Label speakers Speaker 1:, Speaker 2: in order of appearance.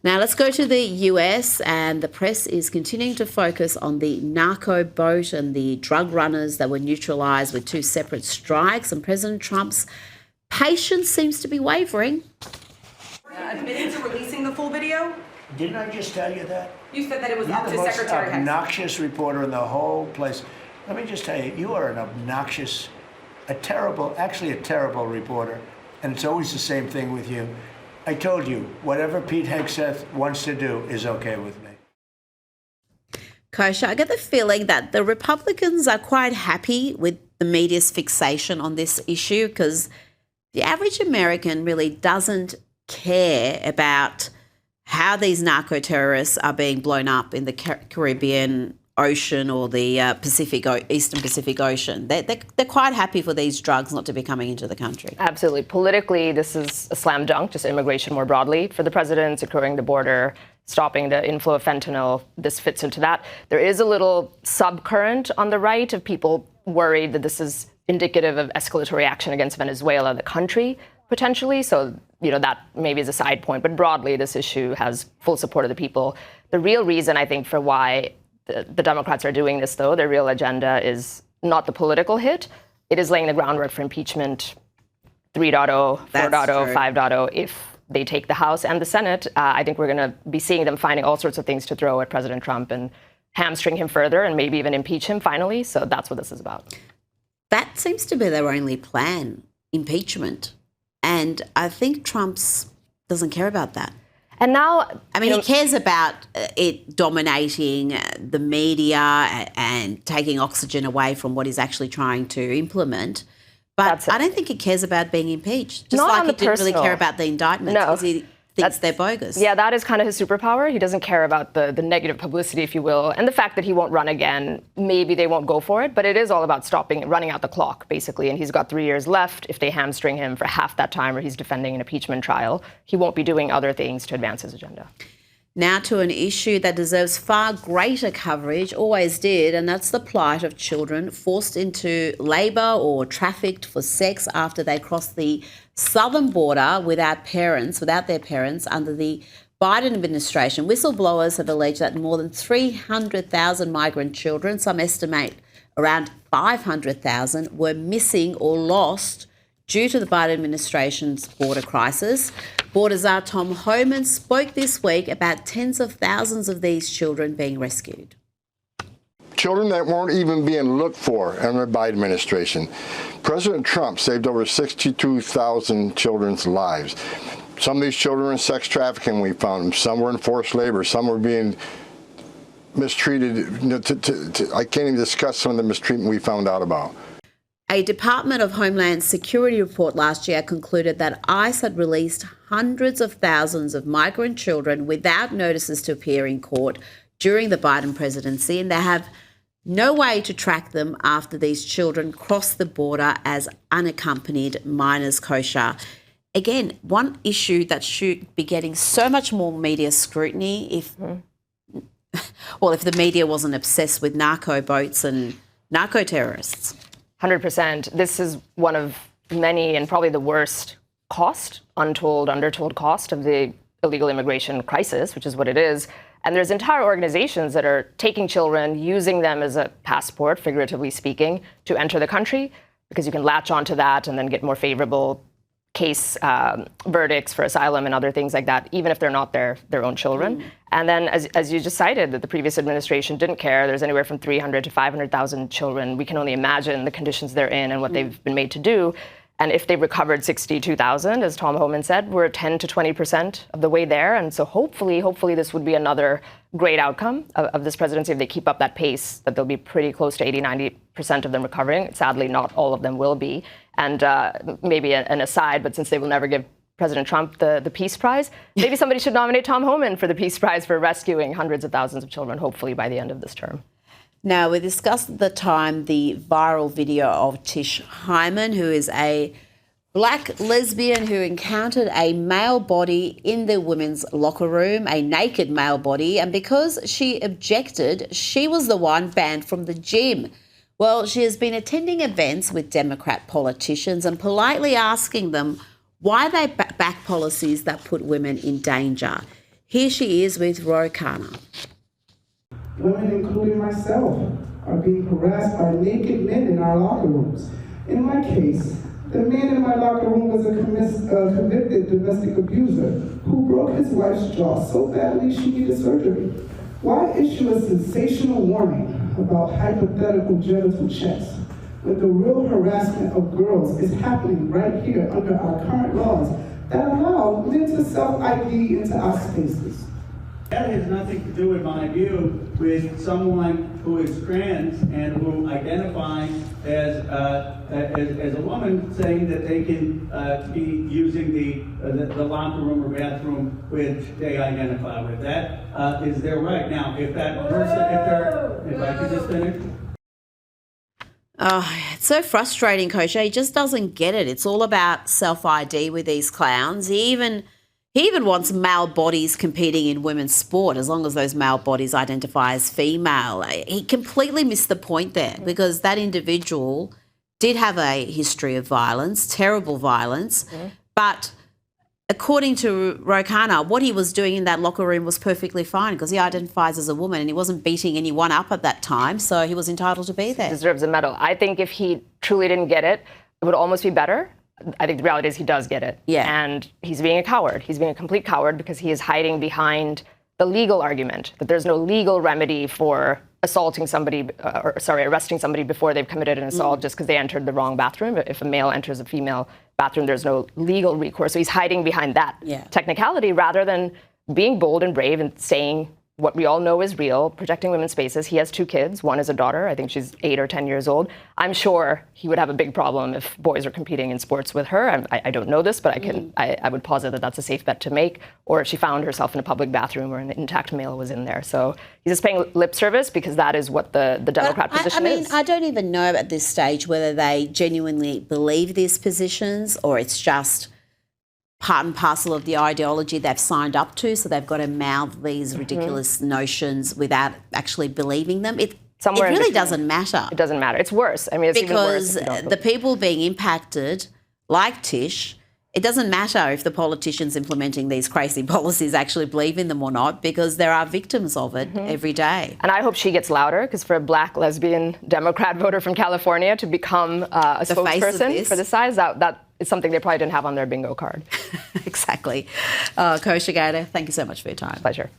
Speaker 1: Now let's go to the US, and the press is continuing to focus on the narco boat and the drug runners that were neutralised with 2 separate strikes, and President Trump's patience seems to be wavering.
Speaker 2: Admitting to releasing the full video?
Speaker 3: Didn't I just tell you that?
Speaker 2: You said that it was
Speaker 3: You're
Speaker 2: up
Speaker 3: the
Speaker 2: to
Speaker 3: most
Speaker 2: Secretary Hicks.
Speaker 3: obnoxious reporter in the whole place. Let me just tell you, you are an obnoxious, a terrible reporter, and it's always the same thing with you. I told you, whatever Pete Hegseth wants to do is okay with me.
Speaker 1: Kosha, I get the feeling that the Republicans are quite happy with the media's fixation on this issue, because the average American really doesn't care about how these narco-terrorists are being blown up in the Caribbean Ocean or the Eastern Pacific Ocean. They're quite happy for these drugs not to be coming into the country.
Speaker 4: Absolutely. Politically, this is a slam dunk, just immigration more broadly for the president, securing the border, stopping the inflow of fentanyl. This fits into that. There is a little subcurrent on the right of people worried that this is indicative of escalatory action against Venezuela, the country, potentially. So, that maybe is a side point. But broadly, this issue has full support of the people. The real reason, I think, for why the Democrats are doing this, though, their real agenda is not the political hit. It is laying the groundwork for impeachment 3.0, 4.0, 5.0. If they take the House and the Senate, I think we're going to be seeing them finding all sorts of things to throw at President Trump and hamstring him further and maybe even impeach him finally. So that's what this is about.
Speaker 1: That seems to be their only plan, impeachment. And I think Trump's doesn't care about that.
Speaker 4: And now,
Speaker 1: he cares about it dominating the media and taking oxygen away from what he's actually trying to implement. But I don't think he cares about being impeached. Just like he didn't really care about the indictments because he thinks they're bogus.
Speaker 4: Yeah, that is kind of his superpower. He doesn't care about the negative publicity, if you will, and the fact that he won't run again. Maybe they won't go for it, but it is all about running out the clock, basically. And he's got 3 years left. If they hamstring him for half that time or he's defending an impeachment trial, he won't be doing other things to advance his agenda.
Speaker 1: Now to an issue that deserves far greater coverage, always did, and that's the plight of children forced into labour or trafficked for sex after they cross the southern border without their parents under the Biden administration. Whistleblowers have alleged that more than 300,000 migrant children, some estimate around 500,000, were missing or lost due to the Biden administration's border crisis. Border Czar Tom Homan spoke this week about tens of thousands of these children being rescued.
Speaker 5: Children that weren't even being looked for under the Biden administration. President Trump saved over 62,000 children's lives. Some of these children were in sex trafficking, we found them. Some were in forced labor. Some were being mistreated. I can't even discuss some of the mistreatment we found out about.
Speaker 1: A Department of Homeland Security report last year concluded that ICE had released hundreds of thousands of migrant children without notices to appear in court during the Biden presidency, and they have no way to track them after these children cross the border as unaccompanied minors. Kosha. Again, one issue that should be getting so much more media scrutiny if the media wasn't obsessed with narco boats and narco-terrorists.
Speaker 4: 100%. This is one of many and probably the worst undertold cost of the illegal immigration crisis, which is what it is. And there's entire organizations that are taking children, using them as a passport, figuratively speaking, to enter the country, because you can latch onto that and then get more favorable case verdicts for asylum and other things like that, even if they're not their own children. And then, as you just cited, that the previous administration didn't care. There's anywhere from 300 to 500,000 children. We can only imagine the conditions they're in and what they've been made to do. And if they recovered 62,000, as Tom Homan said, we're 10 to 20% of the way there. And so hopefully this would be another great outcome of this presidency. If they keep up that pace, that they'll be pretty close to 80-90% of them recovering. Sadly, not all of them will be. And maybe an aside, but since they will never give President Trump the Peace Prize, maybe somebody should nominate Tom Homan for the Peace Prize for rescuing hundreds of thousands of children, hopefully by the end of this term.
Speaker 1: Now, we discussed at the time the viral video of Tish Hyman, who is a black lesbian who encountered a male body in the women's locker room, a naked male body, and because she objected, she was the one banned from the gym. Well, she has been attending events with Democrat politicians and politely asking them why they back policies that put women in danger. Here she is with Rokana.
Speaker 6: Women, including myself, are being harassed by naked men in our locker rooms. In my case, the man in my locker room was a convicted domestic abuser who broke his wife's jaw so badly she needed surgery. Why issue a sensational warning about hypothetical genital checks when the real harassment of girls is happening right here under our current laws that allow men to self-ID into our spaces?
Speaker 7: That has nothing to do, in my view, with someone who is trans and who identifies as a woman, saying that they can be using the locker room or bathroom which they identify with. That is their right. Now, if that person, if I could just finish.
Speaker 1: Oh, it's so frustrating, Kosha. He just doesn't get it. It's all about self-ID with these clowns. He even wants male bodies competing in women's sport as long as those male bodies identify as female. He completely missed the point there because that individual did have a history of violence, terrible violence, but according to Rokana, what he was doing in that locker room was perfectly fine because he identifies as a woman and he wasn't beating anyone up at that time, so he was entitled to be there.
Speaker 4: He deserves a medal. I think if he truly didn't get it, it would almost be better. I think the reality is he does get it.
Speaker 1: Yeah.
Speaker 4: And he's being a coward. He's being a complete coward because he is hiding behind the legal argument that there's no legal remedy for arresting somebody before they've committed an assault just because they entered the wrong bathroom. If a male enters a female bathroom, there's no legal recourse. So he's hiding behind that technicality rather than being bold and brave and saying what we all know is real, protecting women's spaces. He has 2 kids. One is a daughter. I think she's 8 or 10 years old. I'm sure he would have a big problem if boys are competing in sports with her. I don't know this, but I would posit that that's a safe bet to make. Or if she found herself in a public bathroom where an intact male was in there. So he's just paying lip service because that is what the Democrat position is.
Speaker 1: I don't even know at this stage whether they genuinely believe these positions or it's just part and parcel of the ideology they've signed up to, so they've got to mouth these ridiculous notions without actually believing them. It really doesn't matter.
Speaker 4: It doesn't matter. It's worse. I mean, it's even worse.
Speaker 1: Because the people being impacted, like Tish, it doesn't matter if the politicians implementing these crazy policies actually believe in them or not, because there are victims of it every day.
Speaker 4: And I hope she gets louder, because for a black lesbian Democrat voter from California to become a spokesperson for the size, that is something they probably didn't have on their bingo card.
Speaker 1: Exactly. Kosha Gada, thank you so much for your time.
Speaker 4: Pleasure.